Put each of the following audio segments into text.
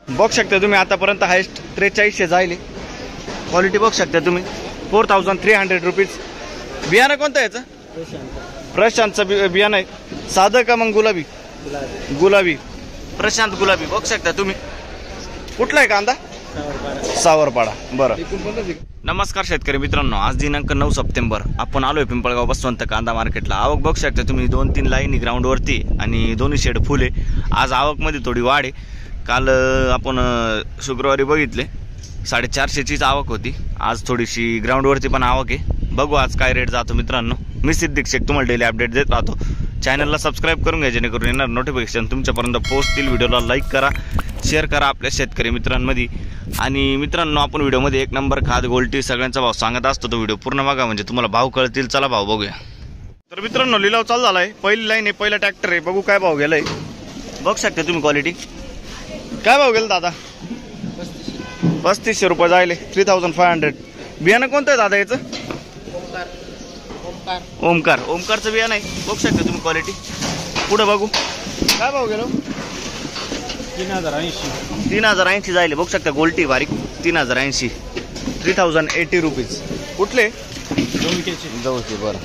बघू शकता तुम्ही आतापर्यंत हायस्ट 4300 जायले. क्वालिटी बघू शकता तुम्ही 4300 रुपीज. बियाणं कोणतं याचं? प्रशांतचं बियाणं आहे. साधं का मग गुलाबी? गुलाबी. प्रशांत गुलाबी बघू शकता तुम्ही. कुठला आहे कांदा? सावरपाडा. बरं. नमस्कार शेतकरी मित्रांनो, आज दिनांक 9 सप्टेंबर. आपण आलोय पिंपळगाव बसवंत कांदा मार्केटला. आवक बघू शकता तुम्ही 2-3 लाईनी ग्राउंडवरती आणि दोन्ही शेड फुल आहे. आज आवकमध्ये थोडी वाढ आहे. काल आपण शुक्रवारी बघितले 450चीच आवक होती. आज थोडीशी ग्राउंडवरती पण आवक आहे. बघू आज काय रेट जातो मित्रांनो. मी सिद्दीक शेख तुम्हाला डेली अपडेट देत राहतो. चॅनलला सबस्क्राईब करून घ्या जेणेकरून येणार नोटिफिकेशन तुमच्यापर्यंत पोहोचतील. व्हिडिओला लाईक करा, शेअर करा आपल्या शेतकरी मित्रांमध्ये. आणि मित्रांनो, आपण व्हिडिओमध्ये 1 नंबर खाद गोल्टी सगळ्यांचा भाव सांगत असतो. तो व्हिडिओ पूर्ण बघा म्हणजे तुम्हाला भाव कळतील. चला भाव बघूया. तर मित्रांनो, लिलाव चालू झाला आहे. पहिली लाईन आहे, पहिला ट्रॅक्टर आहे. बघू काय भाव गेलाय. बघू शकता तुम्ही क्वालिटी. काय भाव गेला दादा? 3500 रुपये जायले. 3500. बियाणं कोणतं आहे दादा याचं? ओमकार. ओमकारचं बियाणं आहे. बघू शकता तुम्ही क्वालिटी. पुढे बघू काय भाव गेलो. 3080 जायले. बघू शकता गोल्टी बारीक 3080. 3080 रुपीज. कुठले? जवळचे. बरं.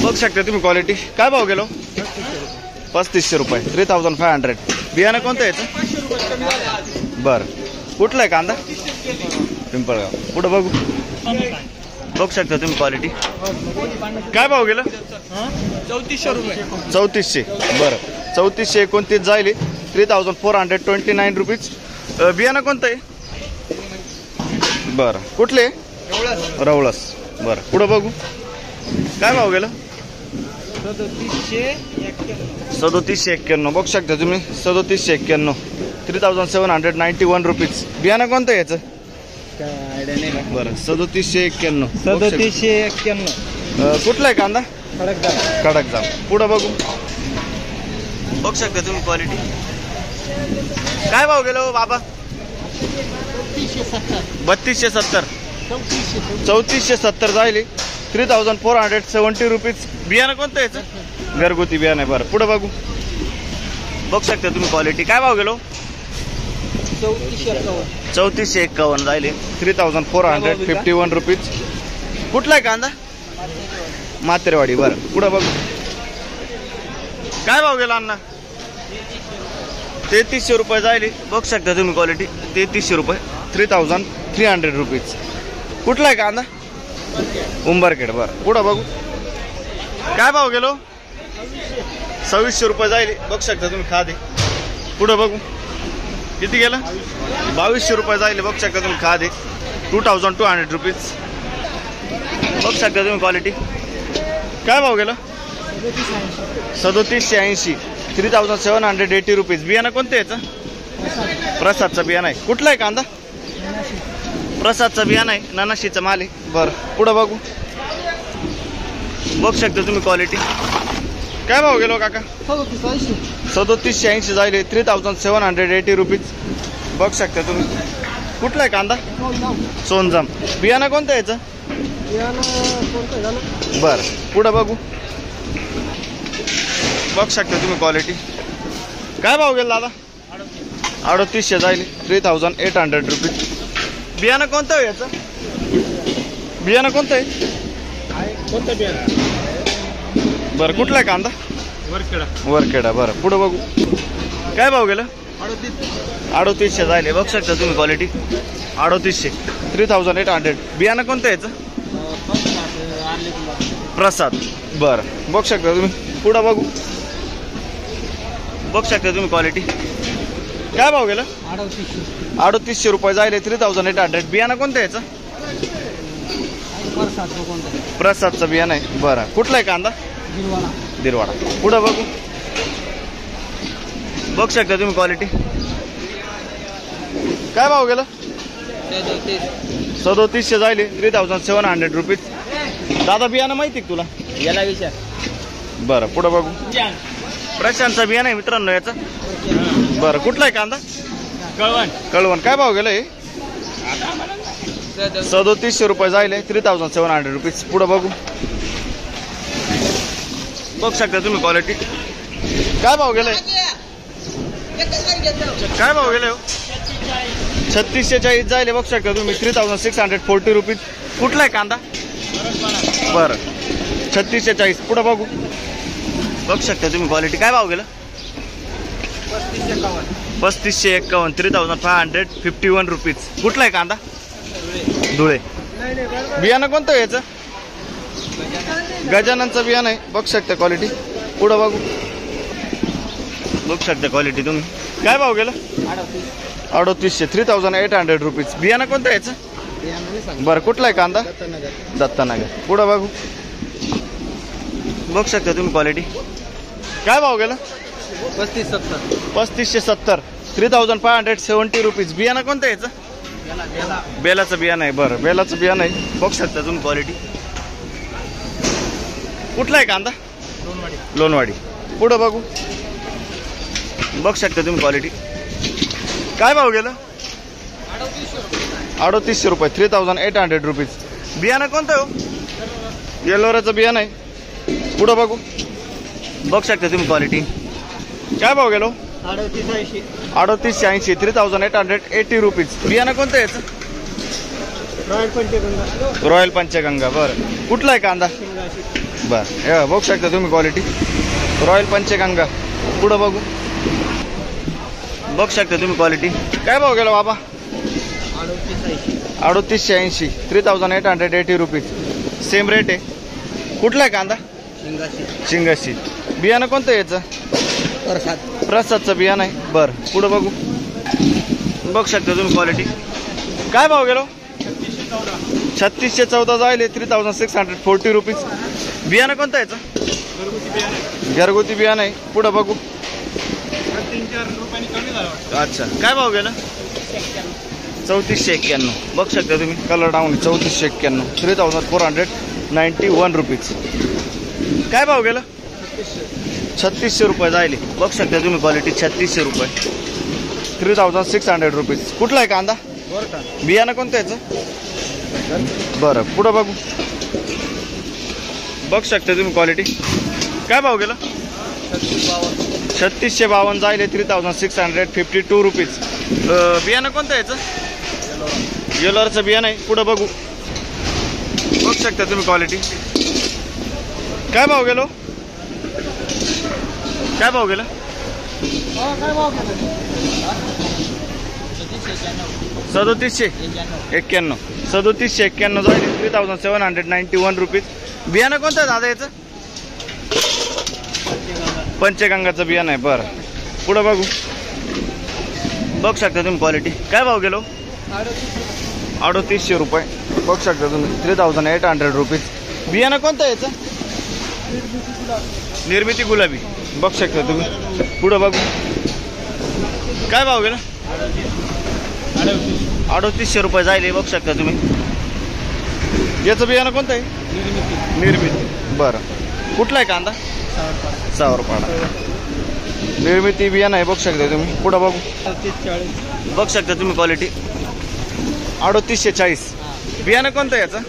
बघू शकता तुम्ही क्वालिटी. काय भाव गेलो? 3500 रुपये. 3500. बियाणं कोणतं याचं? बरं. कुठलं आहे कांदा? पिंपळगाव. पुढं बघू. बघू शकता तुम्ही क्वालिटी. काय भाव गेलं? 3400 रुपये. 3400. बरं. 3429 जायले. 3429 रुपीज. बियाणं कोणतं आहे? बरं. कुठले? रवळस. बरं. पुढं बघू. काय भाव गेलं? 3791. बघू शकता तुम्ही 3791. 3791 रुपीज. बियाणं कोणतं आहे याचं? बरं. 3791. 3791. कुठला आहे कांदा? कडकजाम. पुढं बघू. बघू शकता तुम्ही क्वालिटी. काय भाव गेलो बाबा? 3270. 3470 जायले. 3470 रुपीज. बियाणं कोणतं याचं? घरगुती बियाणं आहे. बरं. पुढं बघू. बघू शकता तुम्ही क्वालिटी. काय भाव गेलो? 3451 जायले. 3451 रुपीज. कुठला आहे कांदा? मातेरवाडी. बरं. पुढं बघू. काय भाव गेला अण्णा? 3300 रुपये जायले. बघू शकता तुम्ही क्वालिटी. 3300 रुपये. 3300 रुपीज. कुठला आहे कांदा? उंबरखेड. बरं. पुढं बघू. काय भाव गेलो? 2600 रुपये जायले. बघू शकता तुम्ही खादे. पुढं बघू. किती गेलं? 2200 रुपये जायले. बघू शकता तुम्ही खादे. 2200 रुपीज. बघू शकता तुम्ही क्वालिटी. काय भाव गेलं? 3780. 3780 रुपीज. बियाणं कोणतं याचं? प्रसादचं बियाणं आहे. कुठलं आहे कांदा? प्रसादचं बियाणं आहे. ननाशीचं माल आहे. बरं. पुढं बघू. बघू शकता तुम्ही क्वालिटी. काय भाव गेलो काका? 3780 जायले. 3780 रुपीज. बघू शकता तुम्ही. कुठला आहे कांदा? सोनजाम. बियाणं कोणतं याचं? बरं. पुढं बघू. बघू शकता तुम्ही क्वालिटी. काय भाव गेला दादा? 3800 जायले. 3800 रुपीज. बियाणं कोणतं आहे याचं? बियाणं कोणतं आहे? कोणतं बियाणं? बरं. कुठला आहे कांदा? वरखेडा. बरं. पुढं बघू. काय भाव गेलं? 3800 जायले. बघू शकता तुम्ही क्वालिटी. 3800. 3800. बियाणं कोणतं याचं? प्रसाद. बरं. बघू शकता तुम्ही. पुढं बघू. बघू शकता तुम्ही क्वालिटी. काय भाव गेलं? 3800 रुपये जायले. 3800. बियाणं कोणतं याचं? प्रसादचं बियाणं आहे. बरं. कुठला आहे कांदा? दिरवाडा. पुढं बघू. बघू शकता तुम्ही क्वालिटी. काय भाव गेलं? 3700 जायले. 3700 रुपीज. दादा बियाणं माहिती आहे तुला? याला विचार. बरं. पुढं बघू. प्रशांतचं बियाणं आहे मित्रांनो याचं. बरं. कुठला आहे कांदा? कळवण. काय भाव गेलं हे? 3700 रुपये जायले. 3700 रुपीज. पुढं बघू. बघू शकता तुम्ही क्वालिटी. काय भाव गेलाय? काय भाव गेले हो? 3640 जायले बघू शकता तुम्ही. 3640 रुपीज. कुठला आहे कांदा? बरं 3640. पुढं बघू शकता तुम्ही क्वालिटी. काय भाव गेलं? 3551. 3551 रुपीज. कुठला आहे कांदा? धुळे. बियाणं कोणतं आहे याचं? गजाननचं बियाणं आहे. बघू शकता क्वालिटी. पुढं बघू शकता क्वालिटी तुम्ही. काय भाव गेलं? 3800. 3800 रुपीज. बियाणं कोणतं आहे याचं? बरं कुठला आहे कांदा? दत्तनगर. पुढं बघू शकता तुम्ही क्वालिटी. काय भाव गेलं? 3570. 3570 रुपीज. बियाणं कोणतं आहे याचं? बेलाचं बियाणं आहे. बरं बेलाचं बियाणं आहे. बघू शकता तुम्ही क्वालिटी. कुठला आहे कांदा? लोणवाडी. पुढं बघू शकता तुम्ही क्वालिटी. काय भाव गेलं? 3800 रुपये. 3800 रुपीज. बियाणं कोणतं हो? येलोराचं बियाणं आहे. पुढं बघू शकता तुम्ही क्वालिटी. काय भाव गेलो? 3880. 3880 रुपीज. बियाणं कोणतं आहे याचं? रॉयल पंचगंगा. बरं कुठला आहे कांदा? बरं हे बघू शकता तुम्ही क्वालिटी. रॉयल पंचगंगा. पुढं बघू शकता तुम्ही क्वालिटी. काय भाव गेला बाबा? 3880. 3880 रुपीज. सेम रेट आहे. कुठला आहे कांदा? शिंगाशी. बियाणं कोणतं आहे याचं? प्रसादचं बियाणं आहे. बरं पुढं बघू शकता तुम्ही क्वालिटी. काय भाव गेलो? 3614 जायले. 3640 रुपीज. बियाणं कोणतं आहे याचं? घरगुती बियाणं आहे. पुढं बघू. अच्छा काय भाव गेलं? 3491. बघू शकता तुम्ही. Colour down 3491. 3491 रुपीज. काय भाव गेलं? 3600 रुपये जायले. बघू शकता तुम्ही क्वालिटी. 3600 रुपये. 3600 रुपीज. कुठला आहे कांदा? बियाणं कोणतं याचं? बरं पुढं बघू शकता तुम्ही क्वालिटी. काय भाव गेलं? 3652 जायले. 3652 रुपीज. बियाणं कोणतं याचं? येलोरचं बियाणं आहे. पुढं बघू शकता तुम्ही क्वालिटी. काय भाव गेलो? 3791. 3791 जायले. 3791 रुपीज. बियाणं कोणतं आहे दादा याचं? पंचगंगाचं बियाणं आहे. बरं पुढं बघू शकता तुम्ही क्वालिटी. काय भाव गेलो? 3800 रुपये. बघू शकता तुम्ही. 3800 रुपीज. बियाणं कोणतं आहे याचं? निर्मिती गुलाबी. बघू शकता तुम्ही. पुढं बघू. काय भाव गेला? 3800 रुपये जायले. बघू शकता तुम्ही. याचं बियाणं कोणतं आहे? निर्मिती. बरं कुठला आहे कांदा? सावरपाडा. निर्मिती बियाणं आहे. बघू शकता तुम्ही. पुढं बघू शकता तुम्ही क्वालिटी. 3840. बियाणं कोणतं आहे याचं?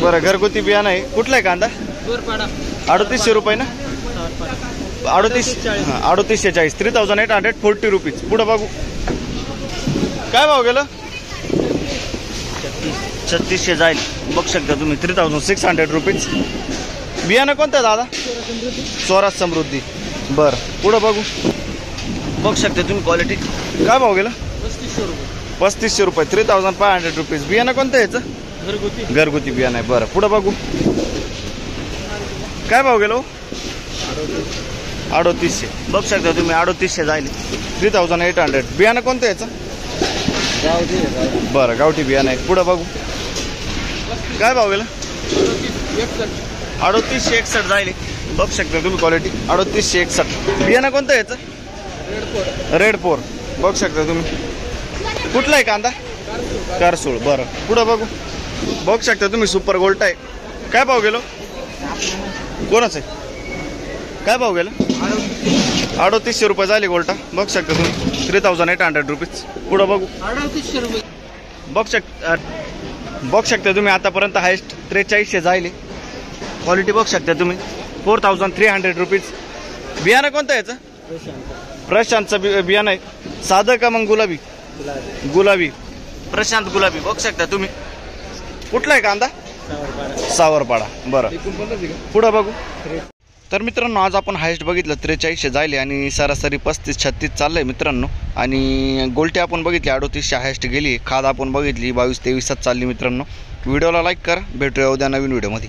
बरं घरगुती बियाणं आहे. कुठला आहे कांदा? 3800 रुपये ना? 3840. 3840 रुपीज. पुढं बघू. काय भाव गेलं? 3600 जाईल. बघू शकता तुम्ही. 3600 रुपीज. बियाणं कोणतं दादा? स्वराज समृद्धी. बरं पुढं बघू शकता तुम्ही क्वालिटी. काय भाव गेलं? 3500 रुपये. 3500 रुपीज. बियाणं कोणतं याचं? घरगुती बियाणं आहे. बरं पुढं बघू. काय भाव गेलो? 3800. बघू शकता तुम्ही. 3800 जाईल. 3800. बियाणं कोणतं याचं? बरं गावठी बियाणं आहे. पुढं बघू. काय भाव गेला? 3861 जाईल. बघू शकता तुम्ही क्वालिटी. 3861. बियाणं कोणतं याचं? रेड पोर. बघू शकता तुम्ही. कुठला आहे कांदा? कारसूळ. बरं पुढं बघू शकता तुम्ही. सुपर गोल्ट आहे. काय भाव गेलो? कोणाचं आहे? काय भाव गेला? 3800 रुपये झाले गोल्टा. बघू शकता तुम्ही. 3800 रुपीज. पुढं बघू. 3800 रुपये. बघू शकता तुम्ही. आतापर्यंत हायस्ट 4300 जायले. क्वालिटी बघू शकता तुम्ही. 4300 रुपीज. बियाणं कोणतं आहे याचं? प्रशांतचं बियाणं आहे. साधं का मग गुलाबी? गुलाबी. प्रशांत गुलाबी बघू शकता तुम्ही. कुठला आहे कांदा? सावरपाडा. बरं, पुढं बघू. तर मित्रांनो आज आपण हायस्ट बघितलं 4300 जायले आणि सरासरी 35-36 चाललं आहे मित्रांनो. आणि गोल्टी आपण बघितली 3800 हायस्ट गेली. खाद आपण बघितली 22-23 चालली मित्रांनो. व्हिडिओला लाईक करा. भेटूया उद्या नवीन व्हिडिओमध्ये.